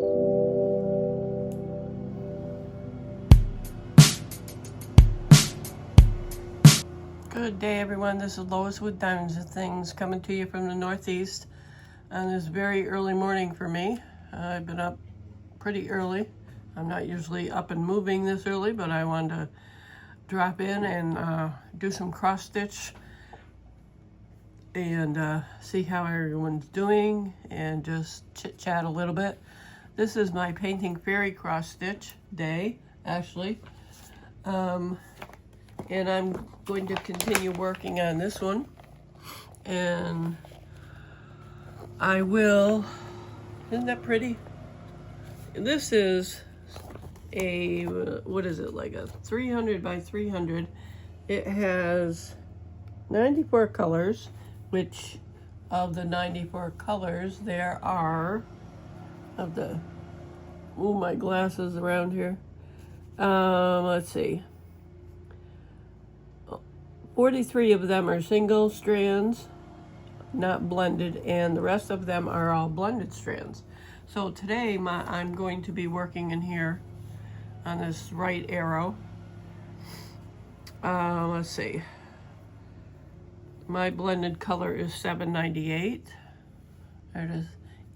Good day, everyone. This is Lois with Diamonds and Things coming to you from the Northeast on this very early morning for me. I've been up pretty early. I'm not usually up and moving this early, but I wanted to drop in and do some cross stitch and see how everyone's doing and just chit chat a little bit. This is my painting fairy cross stitch day, actually. And I'm going to continue working on this one. And I will, isn't that pretty? This is a, what is it, like a 300 by 300. It has 94 colors, which of the 94 colors, there are, of the, ooh, my glasses around here. Let's see. 43 of them are single strands, not blended, and the rest of them are all blended strands. So today I'm going to be working in here on this right arrow. Let's see. My blended color is 798. There it is.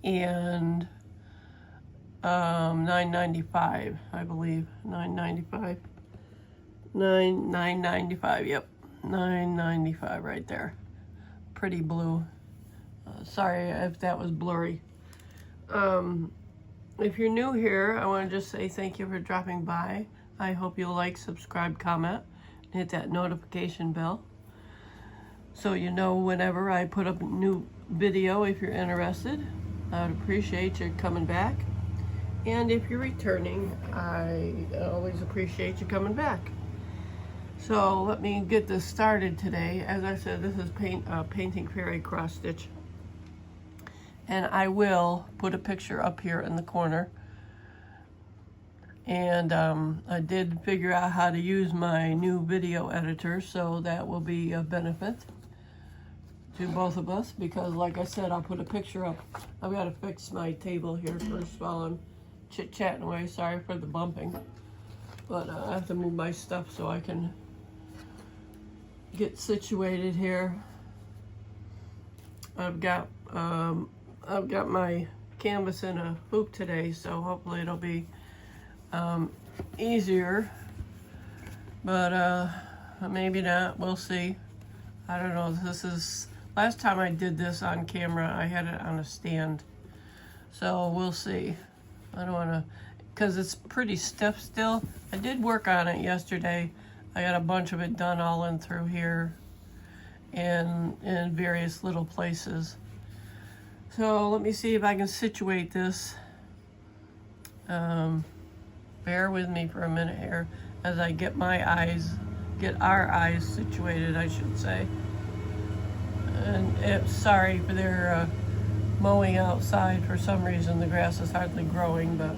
And 995, I believe. 995. 995, yep. 995 right there. Pretty blue. Sorry if that was blurry. If you're new here, I want to just say thank you for dropping by. I hope you'll like, subscribe, comment, and hit that notification bell so you know whenever I put up a new video if you're interested. I would appreciate you coming back. And if you're returning, I always appreciate you coming back. So let me get this started today. As I said, this is painting fairy cross stitch. And I will put a picture up here in the corner. And I did figure out how to use my new video editor, so that will be a benefit to both of us, because like I said, I'll put a picture up. I've got to fix my table here first while I'm chit-chatting away. Sorry for the bumping. But I have to move my stuff so I can get situated here. I've got my canvas in a hoop today, so hopefully it'll be easier, but maybe not. We'll see. I don't know. This is last time I did this on camera. I had it on a stand, so we'll see. I don't want to, because it's pretty stiff still. I did work on it yesterday. I got a bunch of it done all in through here and in various little places. So let me see if I can situate this. Bear with me for a minute here as I get our eyes situated, I should say. And sorry for their mowing outside. For some reason the grass is hardly growing, but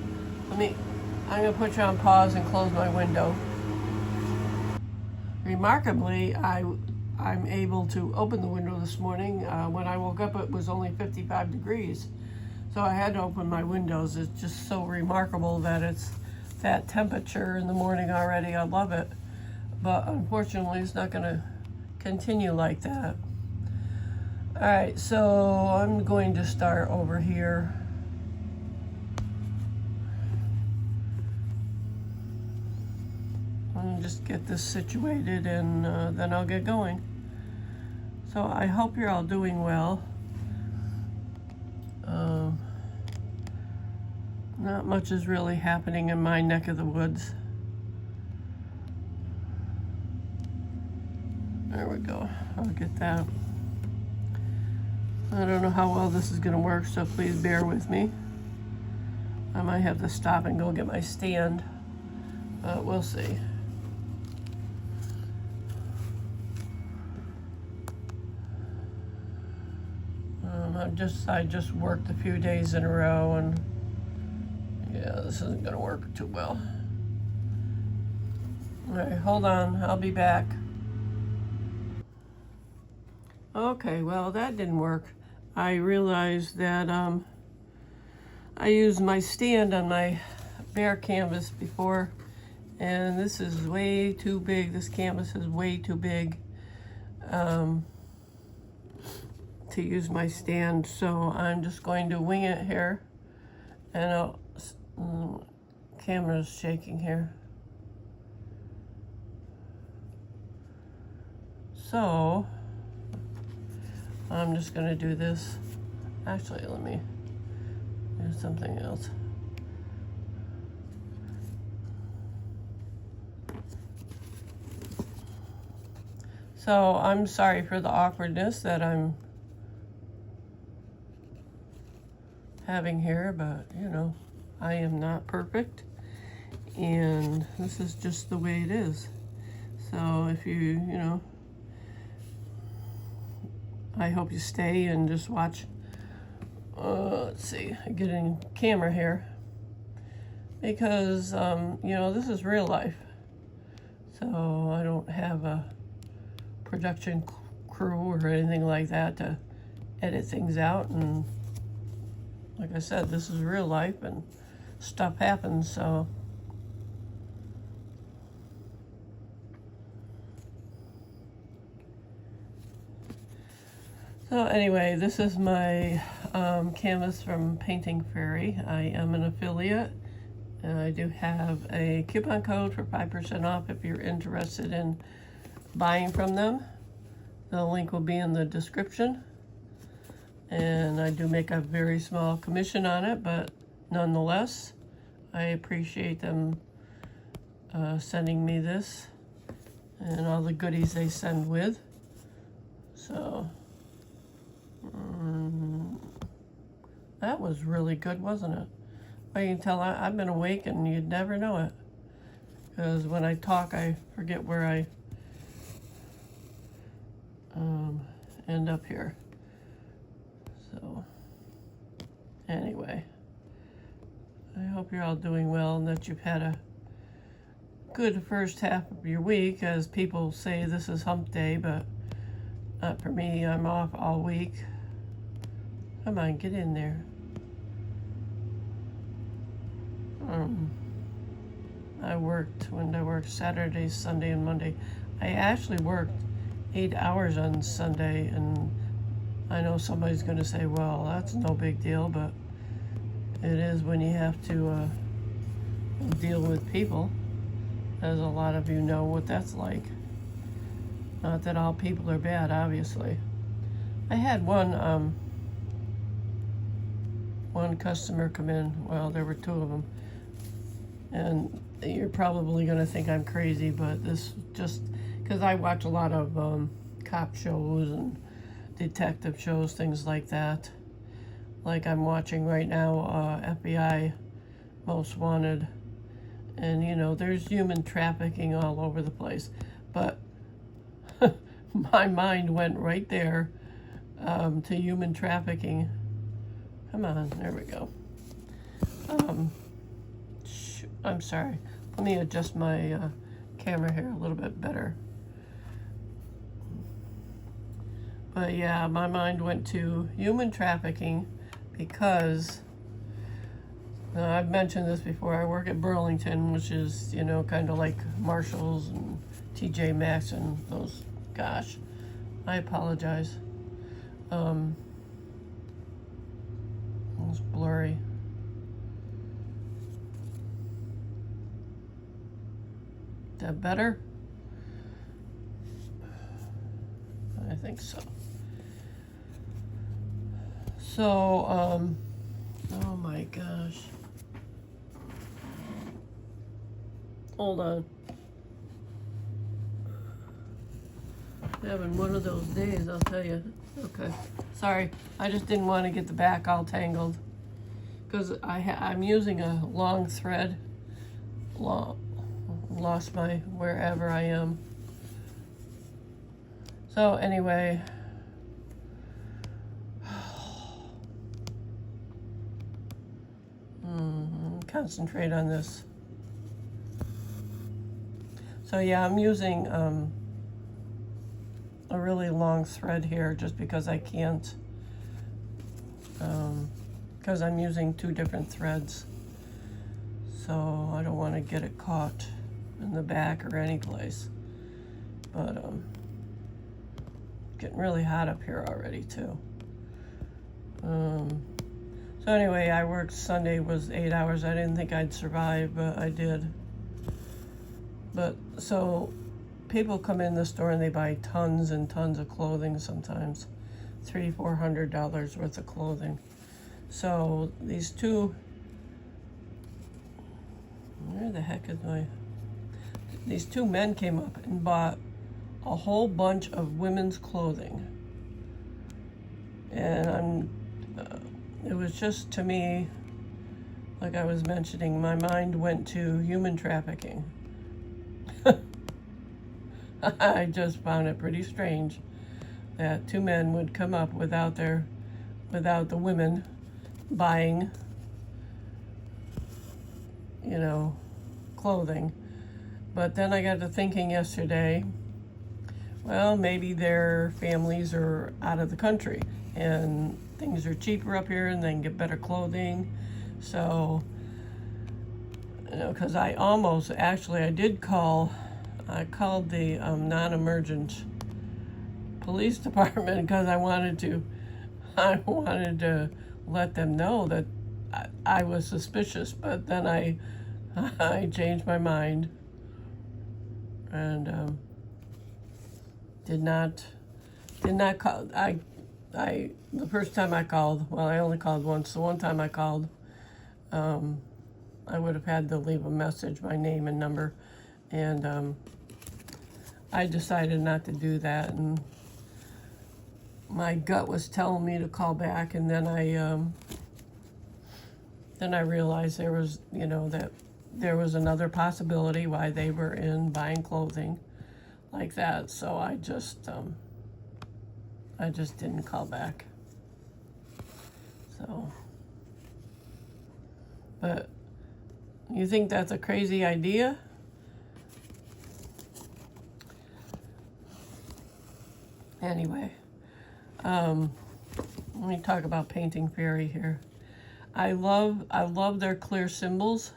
I'm gonna put you on pause and close my window. Remarkably, I'm able to open the window this morning. When I woke up, it was only 55 degrees. So I had to open my windows. It's just so remarkable that it's that temperature in the morning already. I love it. But unfortunately, it's not gonna continue like that. All right, so I'm going to start over here. And just get this situated, and then I'll get going. So I hope you're all doing well. Not much is really happening in my neck of the woods. There we go. I'll get that. I don't know how well this is going to work, so please bear with me. I might have to stop and go get my stand. We'll see. I just worked a few days in a row, and yeah, this isn't gonna work too well. All right, hold on, I'll be back. Okay, well, that didn't work. I realized that I used my stand on my bare canvas before, and this is way too big. This canvas is way too big to use my stand, so I'm just going to wing it here. And camera's shaking here. So I'm just going to do this. Actually, let me do something else. So I'm sorry for the awkwardness that I'm having here, but you know, I am not perfect, and this is just the way it is. So if you know, I hope you stay and just watch. Let's see, getting camera here, because you know, this is real life. So I don't have a production crew or anything like that to edit things out, and like I said, this is real life and stuff happens. So anyway, this is my canvas from Painting Fairy. I am an affiliate, and I do have a coupon code for 5% off if you're interested in buying from them. The link will be in the description, and I do make a very small commission on it, but nonetheless, I appreciate them sending me this and all the goodies they send with. So that was really good, wasn't it? But you can tell I've been awake, and you'd never know it, because when I talk, I forget where I end up here. So anyway, I hope you're all doing well and that you've had a good first half of your week. As people say, this is hump day, but not for me. I'm off all week. Come on, get in there. I worked, when I worked Saturday, Sunday, and Monday. I actually worked 8 hours on Sunday, and I know somebody's going to say, well, that's no big deal, but it is when you have to deal with people, as a lot of you know what that's like. Not that all people are bad, obviously. I had one customer come in. Well, there were two of them, and you're probably going to think I'm crazy, but this just because I watch a lot of cop shows and detective shows, things like that. Like I'm watching right now FBI Most Wanted, and you know, there's human trafficking all over the place, but my mind went right there to human trafficking. Come on, there we go. I'm sorry. Let me adjust my camera here a little bit better. But yeah, my mind went to human trafficking because I've mentioned this before. I work at Burlington, which is, you know, kind of like Marshalls and TJ Maxx and those. Gosh, I apologize. It's blurry. Is that better? I think so. So, oh my gosh. Hold on. Having one of those days, I'll tell you. Okay. Sorry, I just didn't want to get the back all tangled, because I'm using a long thread. Lost my wherever I am. So anyway, concentrate on this. So yeah, I'm using a really long thread here just because I can't because I'm using 2 different threads. So I don't want to get it caught in the back or any place. But getting really hot up here already too. So anyway, I worked Sunday was 8 hours. I didn't think I'd survive, but I did. But so people come in the store and they buy tons and tons of clothing sometimes. $300-400 worth of clothing. So these 2, where the heck is these 2 men came up and bought a whole bunch of women's clothing. And it was just, to me, like I was mentioning, my mind went to human trafficking. I just found it pretty strange that 2 men would come up without the women buying, you know, clothing. But then I got to thinking yesterday, well, maybe their families are out of the country and things are cheaper up here and they can get better clothing. So, you know, because I called the non-emergent police department because I wanted to let them know that I was suspicious, but then I changed my mind and did not call. The first time I called, well, I only called once. The one time I called, I would have had to leave a message, my name and number, and I decided not to do that, and my gut was telling me to call back, and then I realized there was, you know, that there was another possibility why they were in buying clothing like that. So I just didn't call back. So, but you think that's a crazy idea? Anyway, let me talk about Painting Fairy here. I love their clear symbols.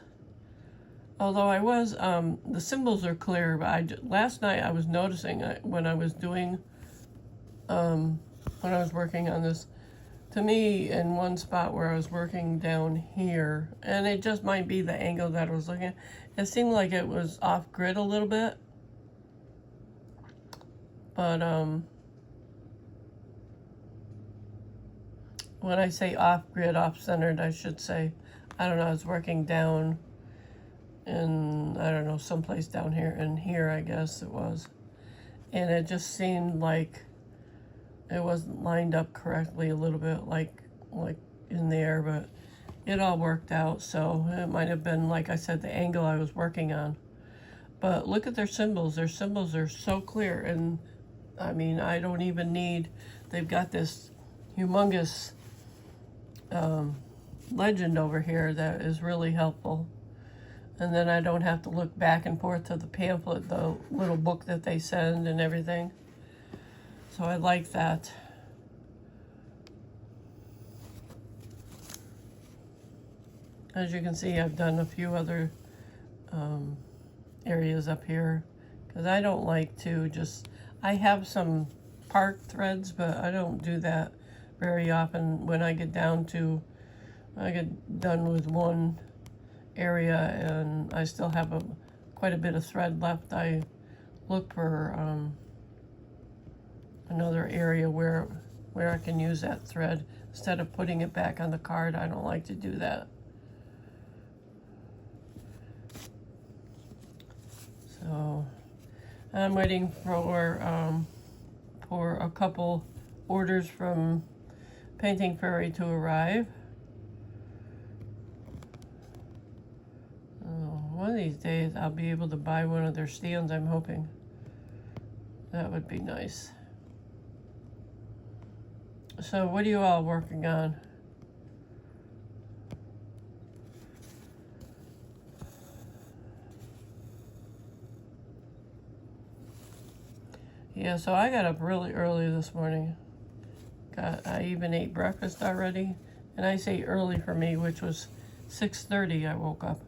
Although the symbols are clear, but last night I was noticing when I was working on this, to me, in one spot where I was working down here, and it just might be the angle that I was looking at, it seemed like it was off grid a little bit. But when I say off grid, off centered, I should say, I don't know, I was working down in, I don't know, someplace down here, in here, I guess it was. And it just seemed like it wasn't lined up correctly a little bit, like in there, but it all worked out. So it might have been, like I said, the angle I was working on. But look at their symbols. Their symbols are so clear. And I mean, I don't even need, they've got this humongous legend over here that is really helpful. And then I don't have to look back and forth to the pamphlet, the little book that they send and everything. So I like that. As you can see, I've done a few other areas up here because I don't like to just, I have some park threads, but I don't do that very often. When I get done with one area and I still have quite a bit of thread left, I look for another area where I can use that thread instead of putting it back on the card. I don't like to do that. So I'm waiting for a couple orders from Painting Fairy to arrive. One of these days I'll be able to buy one of their stands, I'm hoping. That would be nice. So what are you all working on? Yeah, so I got up really early this morning. I even ate breakfast already, And I say early for me, which was 6:30 I woke up.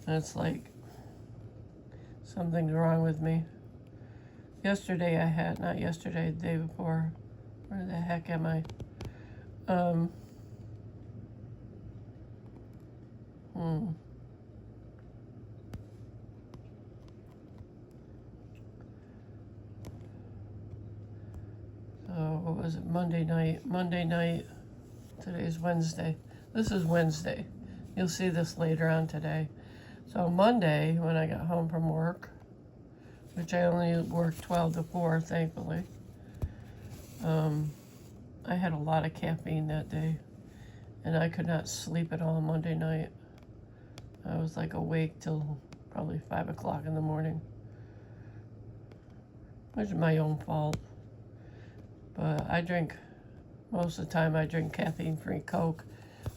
And it's like, something's wrong with me. Yesterday I had, not yesterday, the day before. Where the heck am I? So what was it? Monday night. Today's Wednesday. This is Wednesday. You'll see this later on today. So Monday, when I got home from work, which I only worked 12 to 4, thankfully, I had a lot of caffeine that day, and I could not sleep at all Monday night. I was like awake till probably 5 o'clock in the morning, which is my own fault. But I drink, most of the time I drink caffeine-free Coke.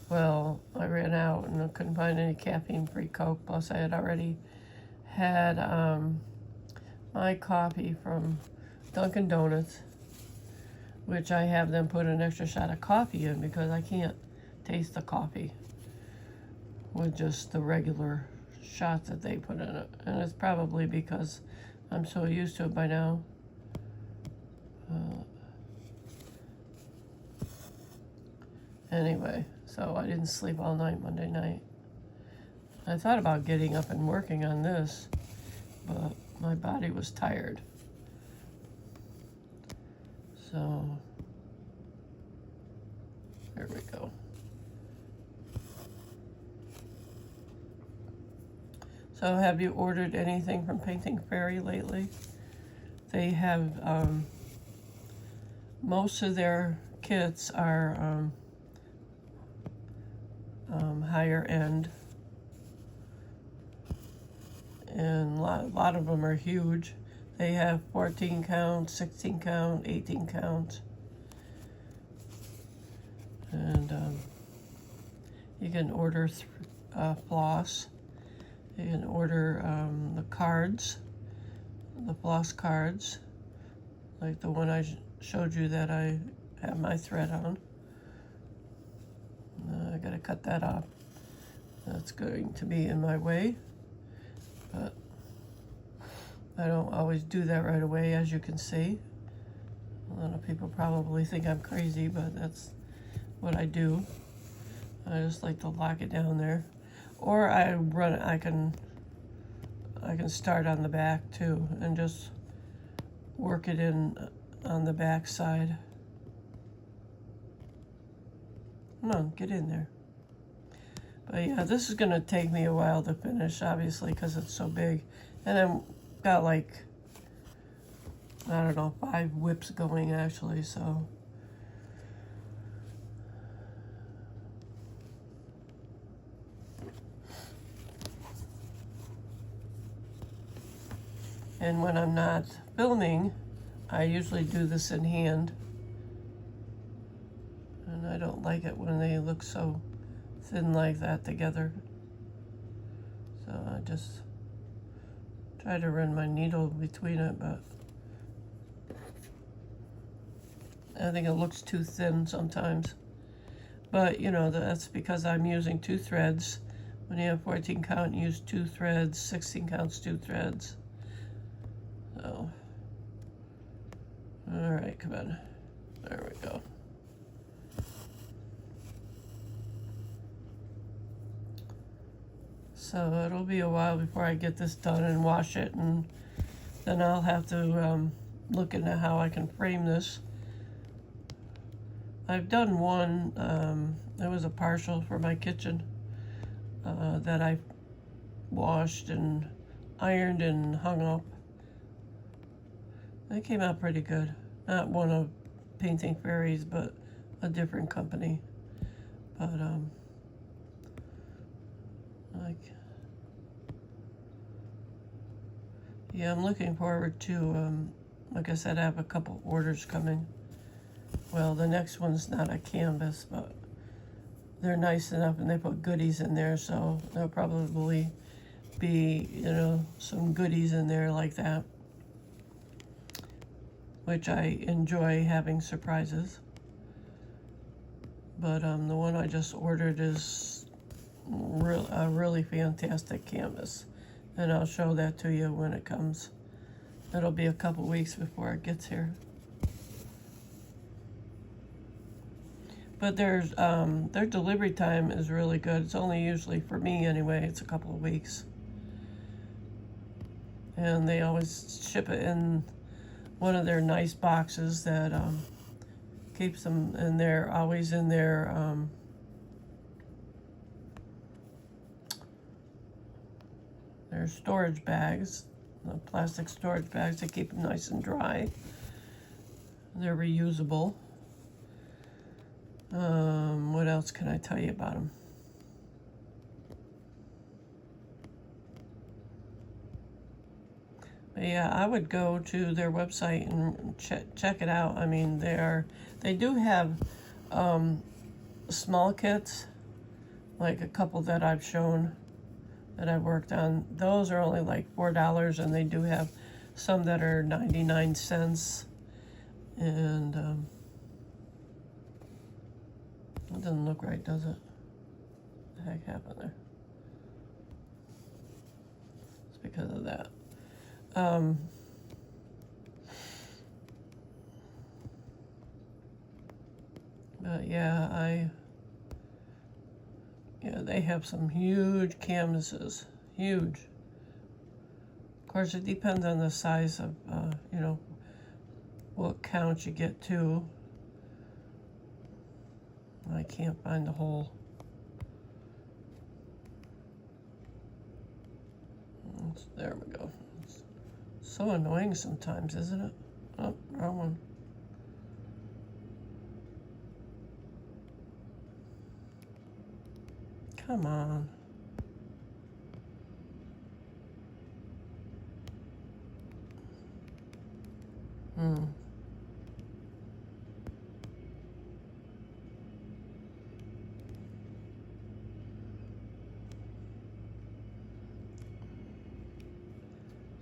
Well, I ran out and I couldn't find any caffeine-free Coke. Plus I had already had my coffee from Dunkin' Donuts, which I have them put an extra shot of coffee in because I can't taste the coffee with just the regular shots that they put in it. And it's probably because I'm so used to it by now. Anyway, so I didn't sleep all night Monday night. I thought about getting up and working on this, but my body was tired. So, there we go. So have you ordered anything from Painting Fairy lately? They have, most of their kits are higher end, and a lot of them are huge. They have 14 count, 16 count, 18 count, and you can order floss. You can order the cards, the floss cards, like the one I showed you that I have my thread on. I gotta cut that off. That's going to be in my way, but I don't always do that right away, as you can see. A lot of people probably think I'm crazy, but that's what I do. I just like to lock it down there. Or I can start on the back too and just work it in on the back side. Come on, get in there. But yeah, this is gonna take me a while to finish, obviously, because it's so big. And I've got like, I don't know, 5 whips going actually, so. And when I'm not filming, I usually do this in hand. And I don't like it when they look so thin like that together. So I just try to run my needle between it, but I think it looks too thin sometimes. But you know, that's because I'm using 2 threads. When you have 14 count, you use 2 threads, 16 counts, 2 threads. So, all right, come on. There we go. So it'll be a while before I get this done and wash it, and then I'll have to look into how I can frame this. I've done one, it was a partial for my kitchen that I washed and ironed and hung up. It came out pretty good. Not one of Painting Fairies, but a different company. But like, yeah, I'm looking forward to, like I said, I have a couple orders coming. Well, the next one's not a canvas, but they're nice enough and they put goodies in there, so there'll probably be, you know, some goodies in there like that, which I enjoy having surprises. But the one I just ordered is a really fantastic canvas. And I'll show that to you when it comes. It'll be a couple weeks before it gets here. But their delivery time is really good. It's only usually, for me anyway, it's a couple of weeks. And they always ship it in one of their nice boxes that keeps them, and they're always in their storage bags, the plastic storage bags. They keep them nice and dry. They're reusable. What else can I tell you about them? But yeah, I would go to their website and check it out. I mean, they do have small kits, like a couple that I've shown that I've worked on. Those are only like $4, and they do have some that are 99 cents. And it doesn't look right, does it? What the heck happened there? It's because of that. But yeah, they have some huge canvases, huge. Of course, it depends on the size of, what count you get to. I can't find the hole. There we go. It's so annoying sometimes, isn't it? Oh, wrong one. Come on.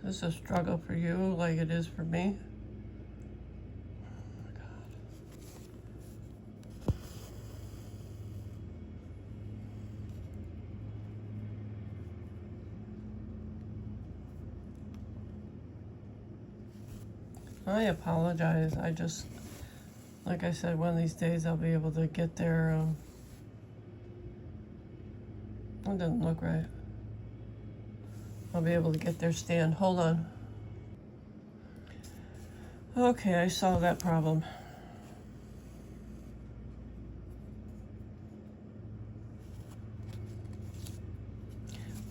Is this a struggle for you like it is for me? Oh my God. I apologize. I just, like I said, one of these days I'll be able to get their, it doesn't look right. I'll be able to get their stand. Hold on. Okay, I solved that problem.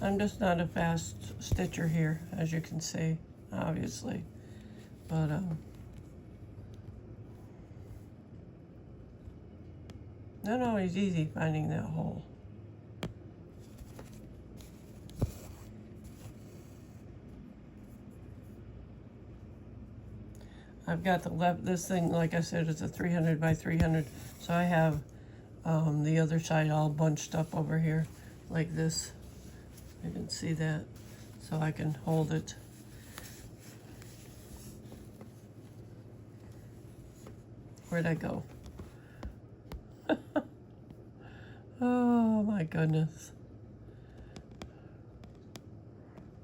I'm just not a fast stitcher here, as you can see, obviously. But not always easy finding that hole. I've got this thing, like I said, it's a 300 by 300, so I have the other side all bunched up over here like this. You can see that, so I can hold it. Where'd I go? Oh my goodness.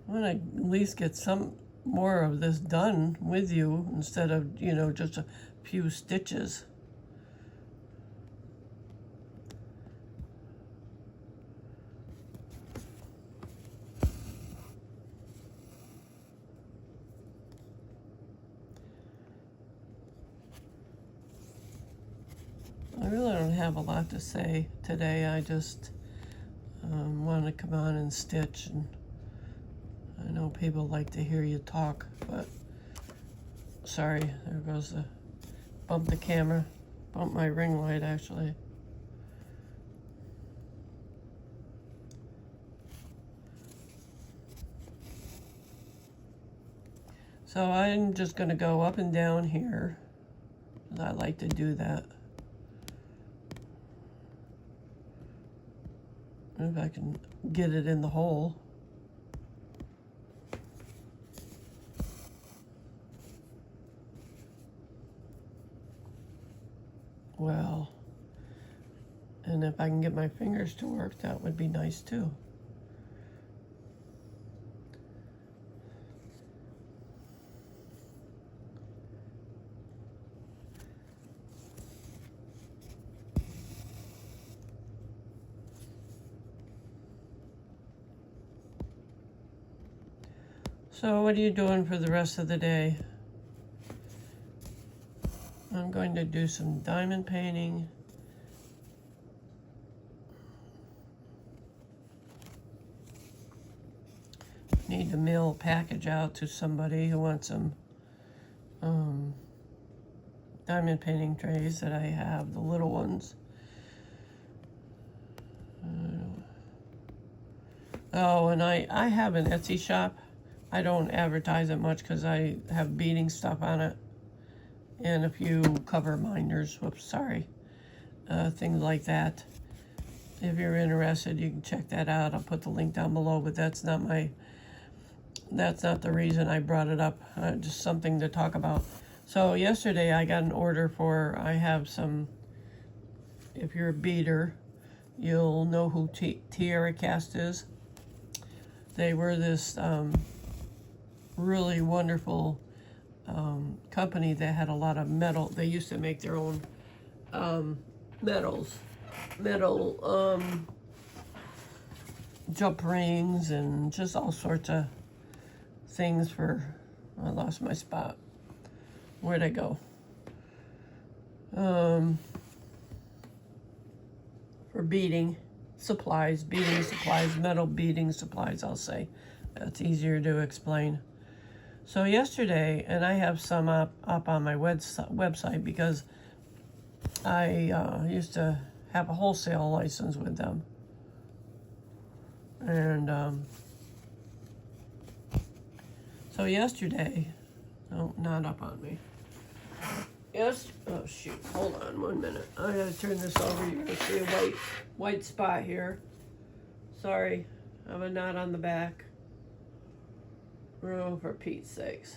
I want to at least get some more of this done with you instead of, just a few stitches. I really don't have a lot to say today. I just want to come on and stitch, and I know people like to hear you talk, but sorry, there goes the bump the camera, bump my ring light actually. So I'm just going to go up and down here, because I like to do that. If I can get it in the hole. Well, And if I can get my fingers to work, that would be nice too. So what are you doing for the rest of the day? I'm going to do some diamond painting. Need to mail a package out to somebody who wants some diamond painting trays that I have, the little ones. Oh, and I have an Etsy shop. I don't advertise it much because I have beading stuff on it and a few cover minders. Whoops, sorry. Things like that. If you're interested, you can check that out. I'll put the link down below, but that's not the reason I brought it up. Just something to talk about. So yesterday I got an order for, I have some, if you're a beader, you'll know who Tierra Cast is. They were this really wonderful company that had a lot of metal. They used to make their own metal jump rings and just all sorts of things for, I lost my spot. Where'd I go? For beading supplies, metal beading supplies, I'll say. That's easier to explain. So yesterday, and I have some up on my website because I used to have a wholesale license with them. And so yesterday, no, not up on me. Yes, oh shoot, hold on 1 minute. I gotta turn this over. You're gonna see a white spot here. Sorry, I have a knot on the back. Oh, for Pete's sakes.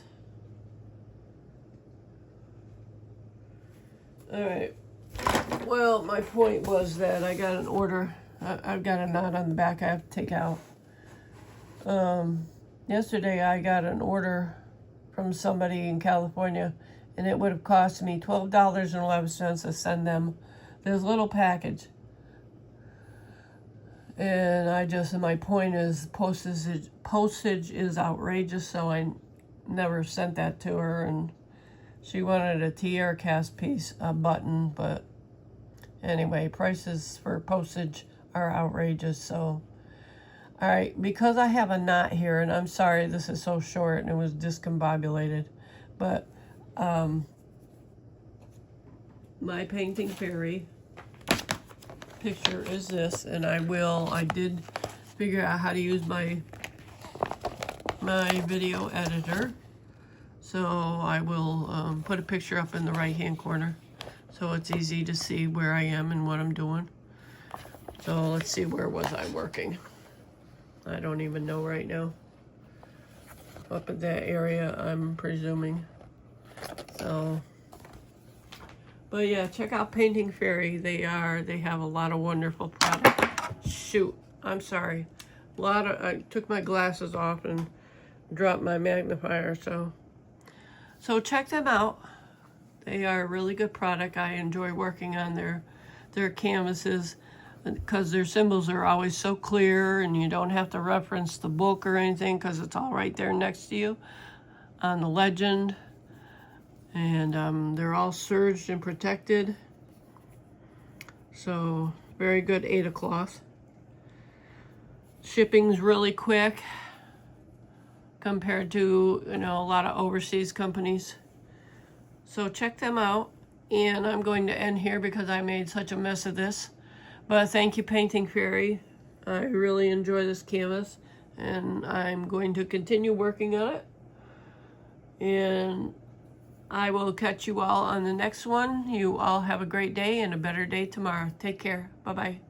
Alright, well, my point was that I got an order. I've got a knot on the back I have to take out. Yesterday I got an order from somebody in California, and it would have cost me $12.11 to send them this little package. And my point is postage is outrageous, so I never sent that to her, and she wanted a Tierra Cast piece, a button, but anyway, prices for postage are outrageous, so. All right, because I have a knot here, and I'm sorry this is so short and it was discombobulated, but my painting fairy picture is this, and I did figure out how to use my video editor, so I will put a picture up in the right hand corner so it's easy to see where I am and what I'm doing. So let's see, where was I working? I don't even know right now. Up at that area, I'm presuming. So, but yeah, check out Painting Fairy. They have a lot of wonderful products. Shoot, I'm sorry. I took my glasses off and dropped my magnifier, so check them out. They are a really good product. I enjoy working on their canvases, because their symbols are always so clear, and you don't have to reference the book or anything because it's all right there next to you on the legend. And they're all serged and protected. So very good Ada cloth. Shipping's really quick compared to, a lot of overseas companies. So check them out. And I'm going to end here because I made such a mess of this. But thank you, Painting Fairy. I really enjoy this canvas, and I'm going to continue working on it. And I will catch you all on the next one. You all have a great day and a better day tomorrow. Take care. Bye-bye.